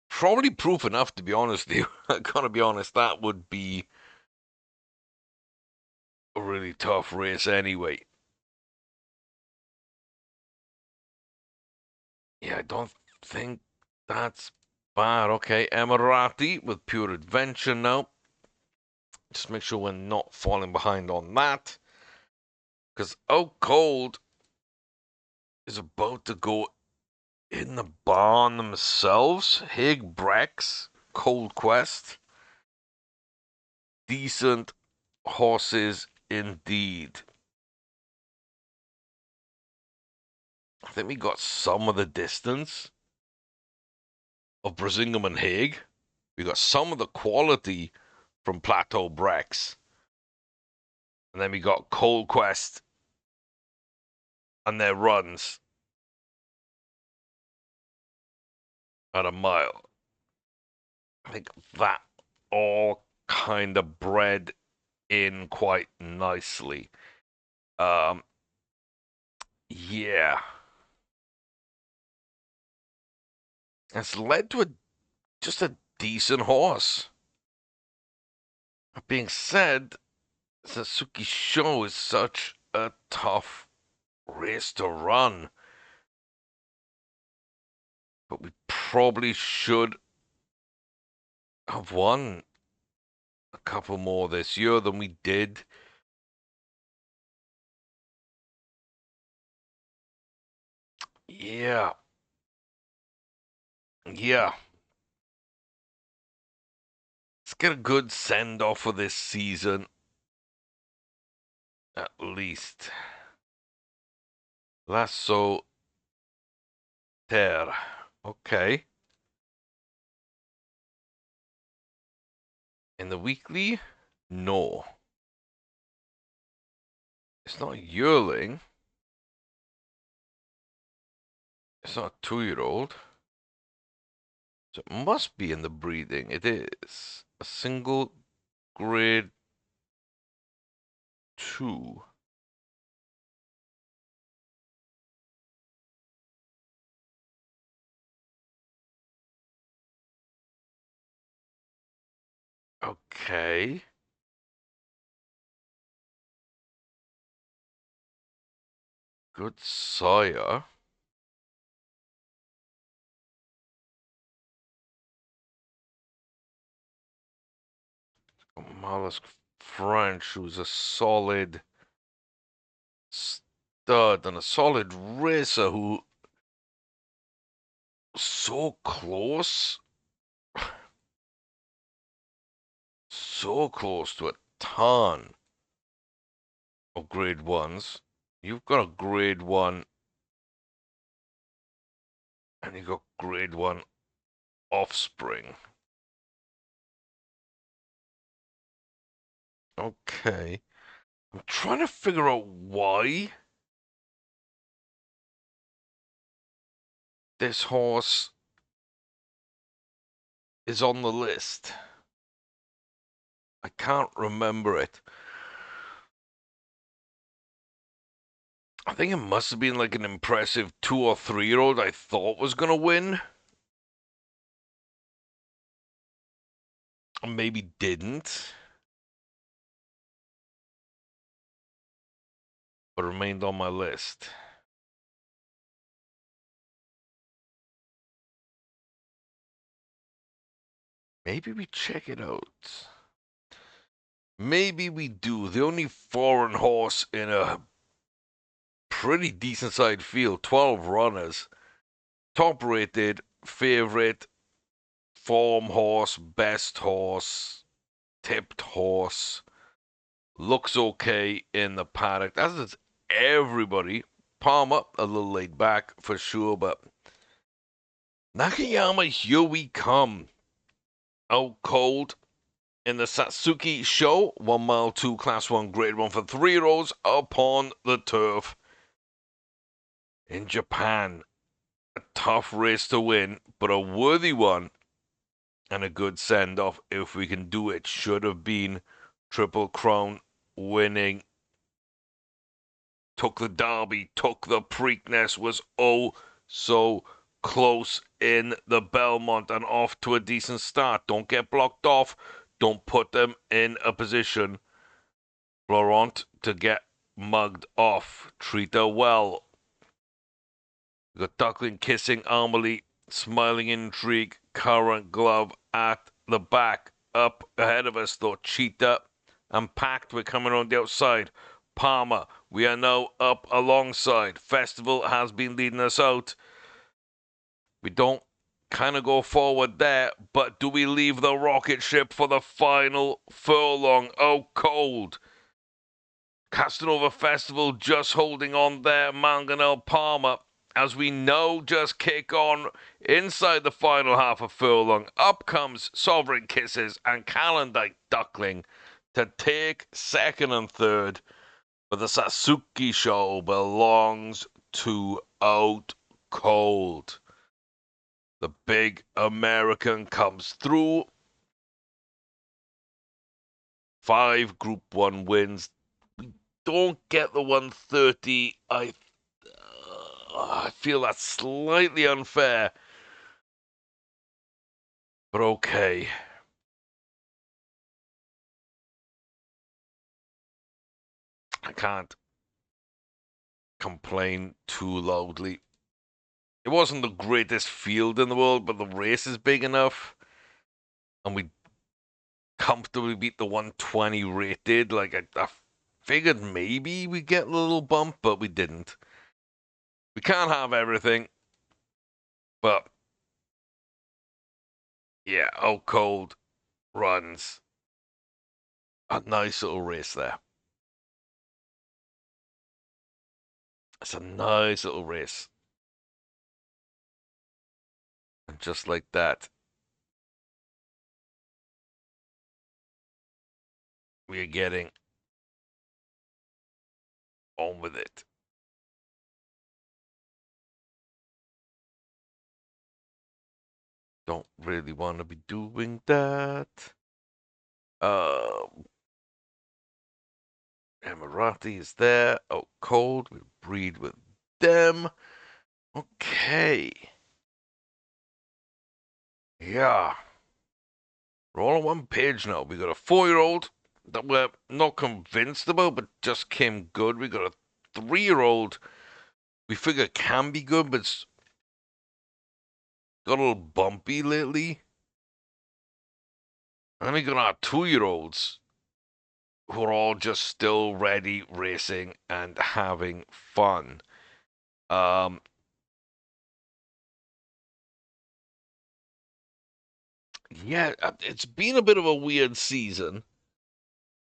probably proof enough, to be honest with you. I gotta be honest, that would be a really tough race anyway. Yeah, I don't think that's bad. Okay, Emirati with Pure Adventure now. Just make sure we're not falling behind on that. Because Out Cold is about to go in the barn themselves. Hig Brex, Cold Quest. Decent horses indeed. I think we got some of the distance of Brazingam and Haig. We got some of the quality from Plateau Brex. And then we got Cold Quest and their runs at a mile. I think that all kind of bred in quite nicely. Yeah. It's led to just a decent horse. That being said, Sasuke Show is such a tough race to run. But we probably should have won a couple more this year than we did. Yeah. Yeah. Let's get a good send off for this season. At least. Lasso Terre. Okay. In the weekly? No. It's not a yearling. It's not a 2-year-old. So it must be in the breeding. It is. A single grade 2. Okay. Good sire. Mollusk French, who's a solid stud and a solid racer who so close, so close to a ton of grade ones. You've got a grade one and you got grade one offspring. Okay. I'm trying to figure out why this horse is on the list. I can't remember it. I think it must have been like an impressive 2 or 3-year-old I thought was going to win. Or maybe didn't. But remained on my list. Maybe we check it out. Maybe we do. The only foreign horse in a pretty decent sized field, 12 runners. Top rated, favorite, form horse, best horse, tipped horse. Looks okay in the paddock. As is everybody. Palm up, a little laid back for sure, but Nakayama, here we come. Out cold in the Satsuki Show, 1 mile 2, class 1, grade 1 for 3-year-olds upon the turf in Japan. A tough race to win, but a worthy one and a good send off if we can do it. Should have been Triple Crown winning. Took the Derby, took the Preakness, was so close in the Belmont and off to a decent start. Don't get blocked off. Don't put them in a position, Laurent, to get mugged off. Treat her well. We got Duckling kissing Amelie, smiling intrigue, current glove at the back. Up ahead of us, though, Cheetah and Pact, we're coming on the outside. Palmer, we are now up alongside. Festival has been leading us out. We don't kind of go forward there, but do we leave the rocket ship for the final furlong? Oh, cold. Castanova Festival just holding on there. Mangonel Palmer, as we know, just kick on inside the final half of furlong. Up comes Sovereign Kisses and Calendar Duckling to take second and third. But the Sasuke show belongs to Out Cold. The big American comes through. 5 Group 1 wins. We don't get the 130. I feel that's slightly unfair. But okay. I can't complain too loudly. It wasn't the greatest field in the world, but the race is big enough. And we comfortably beat the 120 rated. Like, I figured maybe we'd get a little bump, but we didn't. We can't have everything. But, yeah, Out Cold runs a nice little race there. It's a nice little race. And just like that, we are getting on with it. Don't really want to be doing that. Emirati is there. Oh, cold. We breed with them. Okay. Yeah. We're all on one page now. We got a 4-year-old that we're not convinced about, but just came good. We got a 3-year-old we figure can be good, but it's got a little bumpy lately. And then we got our 2-year-olds who are all just still ready, racing, and having fun. Yeah, it's been a bit of a weird season.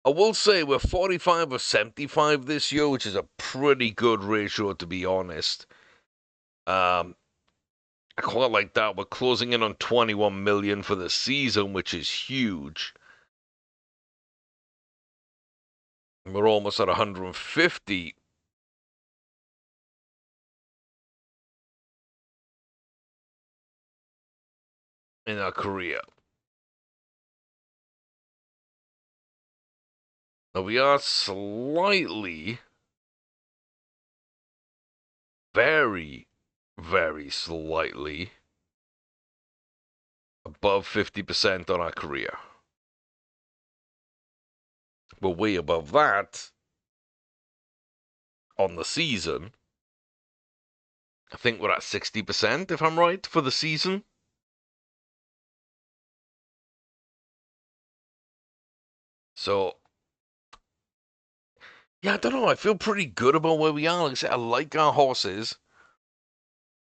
I will say we're 45 or 75 this year, which is a pretty good ratio, to be honest. I quite like that. We're closing in on 21 million for the season, which is huge. We're almost at 150 in our career. Now we are slightly, very, very slightly above 50% on our career. We're way above that on the season. I think we're at 60%, if I'm right, for the season. So, yeah, I don't know. I feel pretty good about where we are. Like I said, I like our horses.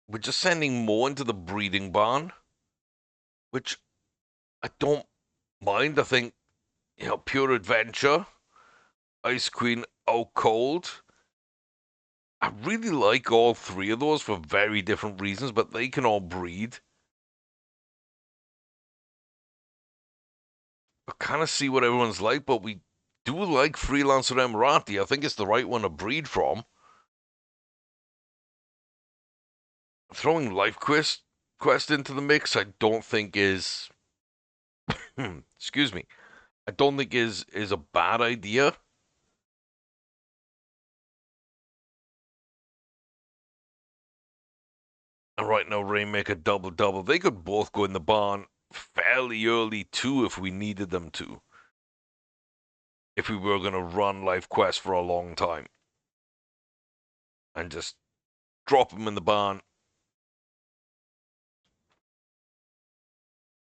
We're just sending more into the breeding barn, which I don't mind. I think, Pure Adventure, Ice Queen, Out Cold. I really like all 3 of those for very different reasons, but they can all breed. I kind of see what everyone's like, but we do like Freelancer Emirati. I think it's the right one to breed from. Throwing Life Quest into the mix, I don't think is excuse me. I don't think is a bad idea. And right now, Rainmaker double. They could both go in the barn fairly early too if we needed them to. If we were going to run Life Quest for a long time. And just drop them in the barn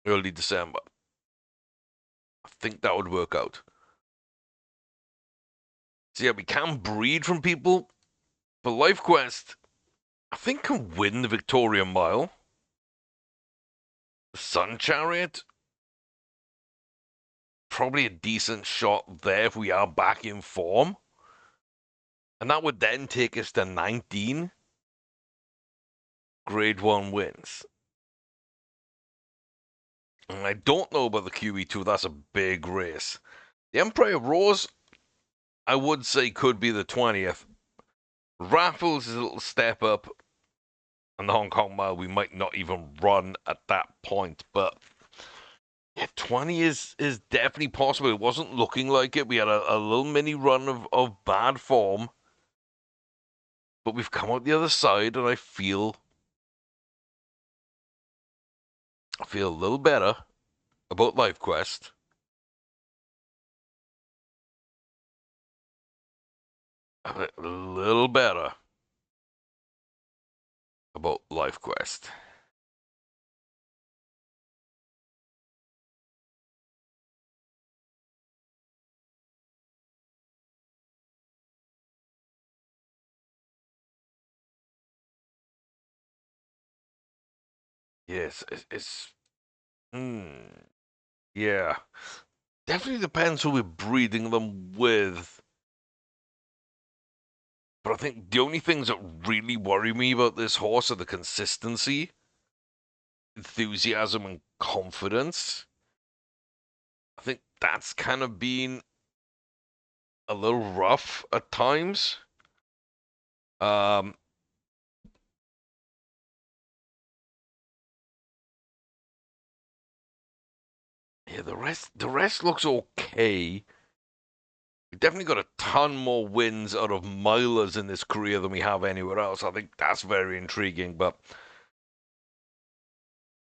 early December. I think that would work out. So yeah, we can breed from people, but Life Quest, I think, can win the Victoria Mile. The Sun Chariot, probably a decent shot there if we are back in form. And that would then take us to 19 Grade 1 wins. And I don't know about the QE2, that's a big race. The Empire Rose, I would say, could be the 20th. Raffles is a little step up. And the Hong Kong Mile, we might not even run at that point. But yeah, 20 is definitely possible. It wasn't looking like it. We had a little mini run of bad form. But we've come out the other side, and I feel a little better about Life Quest. A little better about Life Quest. Yes, it's yeah. Definitely depends who we're breeding them with. But I think the only things that really worry me about this horse are the consistency, enthusiasm, and confidence. I think that's kind of been a little rough at times. Um, yeah, the rest looks okay. We definitely got a ton more wins out of milers in this career than we have anywhere else. I think that's very intriguing. But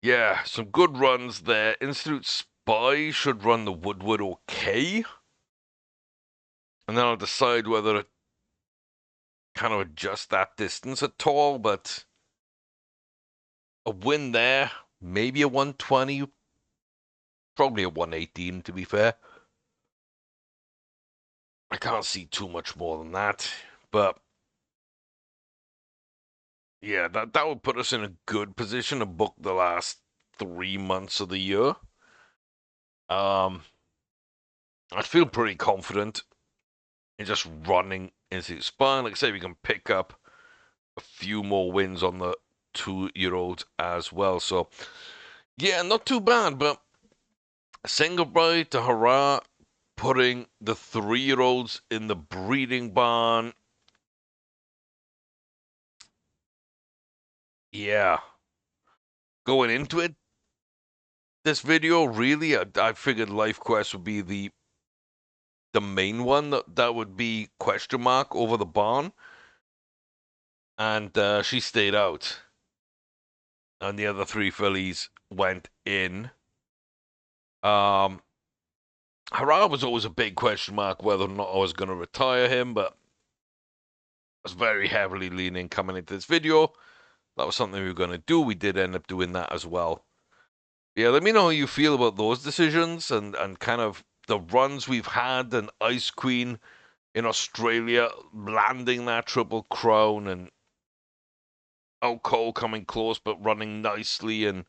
yeah, some good runs there. Institute Spy should run the Woodward okay. And then I'll decide whether to kind of adjust that distance at all. But a win there, maybe a 120, probably a 118 to be fair. I can't see too much more than that. But yeah, that would put us in a good position to book the last 3 months of the year. I feel pretty confident in just running into Spine. Like I say, we can pick up a few more wins on the 2-year-olds as well. So yeah, not too bad. But saying goodbye to Hurrah, putting the 3-year-olds in the breeding barn. Yeah, going into it, this video really, I figured Life Quest would be the main one that would be question mark over the barn, and she stayed out, and the other 3 fillies went in. Hurrah was always a big question mark whether or not I was going to retire him, but I was very heavily leaning coming into this video. That was something we were going to do. We did end up doing that as well. Yeah, let me know how you feel about those decisions and kind of the runs we've had, and Ice Queen in Australia landing that Triple Crown, and Cole coming close but running nicely. And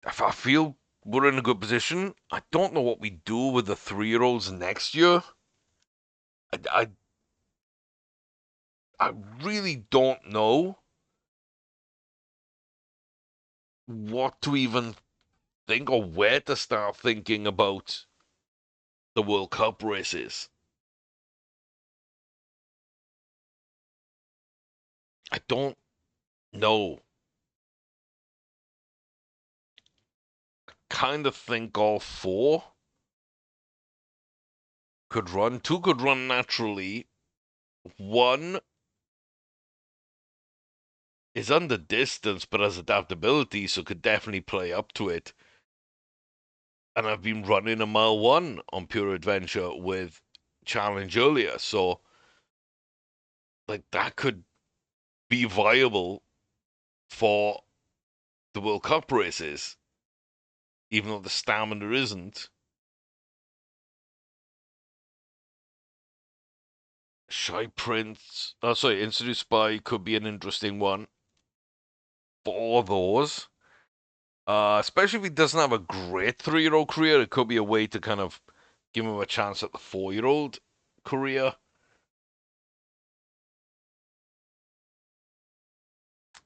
if I feel we're in a good position, I don't know what we do with the 3-year-olds next year. I I really don't know what to even think or where to start thinking about the World Cup races. I don't know. Kind of think all 4 could run. 2 could run naturally. 1 is under distance, but has adaptability, so could definitely play up to it. And I've been running a mile one on Pure Adventure with Challenge earlier, so like that could be viable for the World Cup races, even though the stamina isn't. Shy Prince, Introduce Spy could be an interesting one for those. Especially if he doesn't have a great 3-year-old career, it could be a way to kind of give him a chance at the 4-year-old career.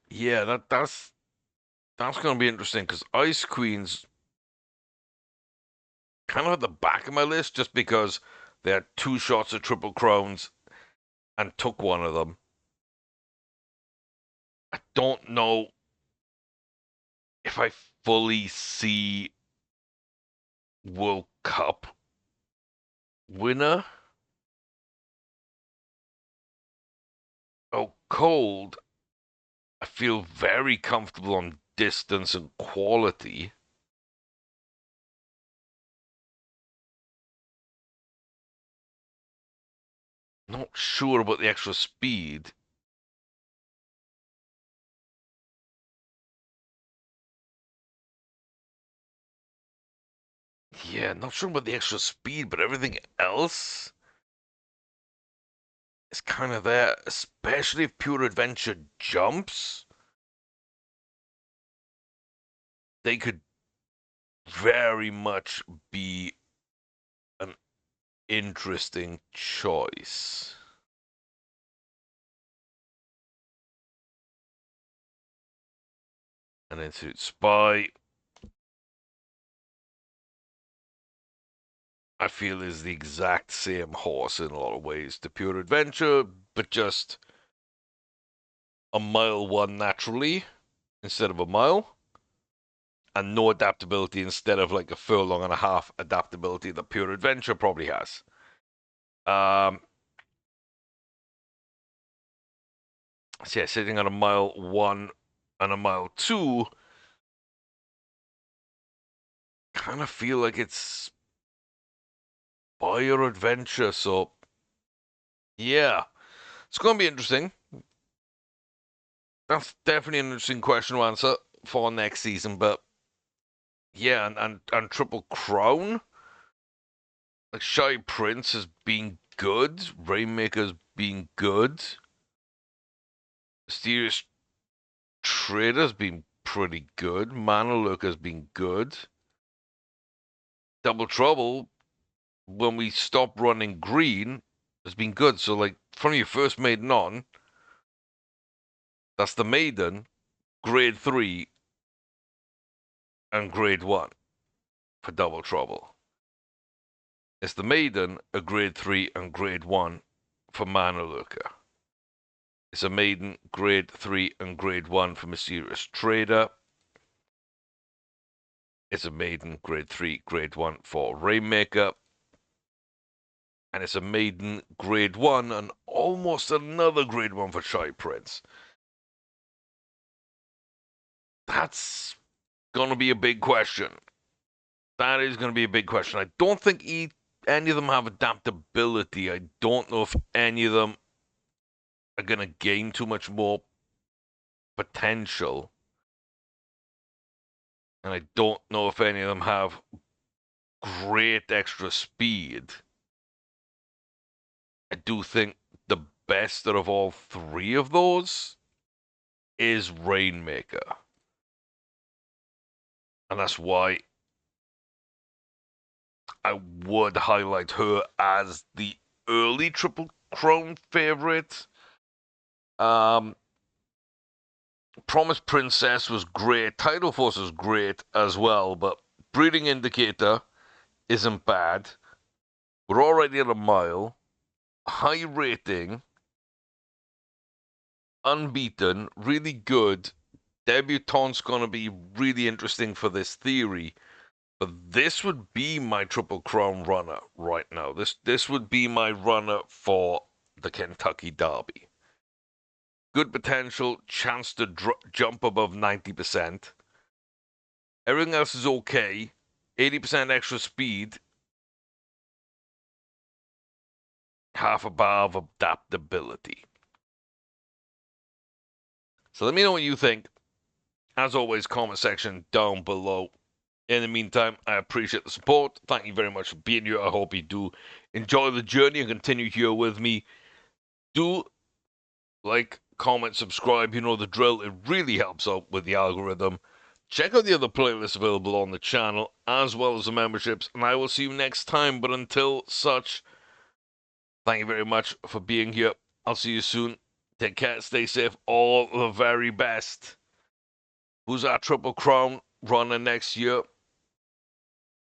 Yeah, that's going to be interesting because Ice Queen's kind of at the back of my list just because they had 2 shots at Triple Crowns and took one of them. I don't know if I fully see World Cup winner. Oh, Cold, I feel very comfortable on distance and quality. Not sure about the extra speed. Yeah, not sure about the extra speed, but everything else is kind of there, especially if Pure Adventure jumps. They could very much be an interesting choice. And then Suit Spy, I feel is the exact same horse in a lot of ways to Pure Adventure, but just a mile one naturally instead of a mile, and no adaptability instead of like a furlong and a half adaptability that Pure Adventure probably has. So yeah, sitting on a mile one and a mile two, kind of feel like it's Fire Adventure. So yeah, it's going to be interesting. That's definitely an interesting question to answer for next season. But yeah, and Triple Crown, like Shy Prince has been good, Rainmaker's been good, Mysterious Trader's been pretty good, Manalurk has been good. Double Trouble, when we stopped running green, has been good. So like from your first maiden on, that's the maiden, grade 3, and grade 1 for Double Trouble. It's the maiden, a grade 3, and grade 1 for Mana Lurker. It's a maiden, grade 3, and grade 1 for Mysterious Trader. It's a maiden, grade 3, grade 1 for Rainmaker. And it's a maiden, grade 1, and almost another grade 1 for Shy Prince. That's going to be a big question. That is going to be a big question. I don't think any of them have adaptability. I don't know if any of them are going to gain too much more potential. And I don't know if any of them have great extra speed. I do think the best out of all 3 of those is Rainmaker. And that's why I would highlight her as the early Triple Crown favorite. Promised Princess was great. Tidal Force was great as well, but Breeding Indicator isn't bad. We're already at a mile. High rating. Unbeaten. Really good. Debutante's going to be really interesting for this theory. But this would be my Triple Crown runner right now. This would be my runner for the Kentucky Derby. good potential, chance to jump above 90%. Everything else is okay. 80% extra speed. Half a bar of adaptability. So let me know what you think. As always, comment section down below. In the meantime, I appreciate the support. Thank you very much for being here. I hope you do enjoy the journey and continue here with me. Do like, comment, subscribe. You know the drill. It really helps out with the algorithm. Check out the other playlists available on the channel, as well as the memberships, and I will see you next time. But until such, thank you very much for being here. I'll see you soon. Take care, stay safe, all the very best. Who's our Triple Crown runner next year?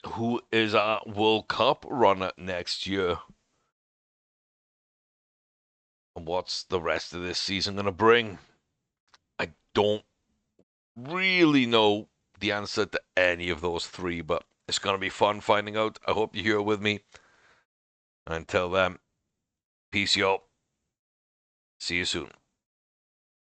Who is our World Cup runner next year? And what's the rest of this season going to bring? I don't really know the answer to any of those three, but it's going to be fun finding out. I hope you're here with me. Until then, peace, y'all. See you soon.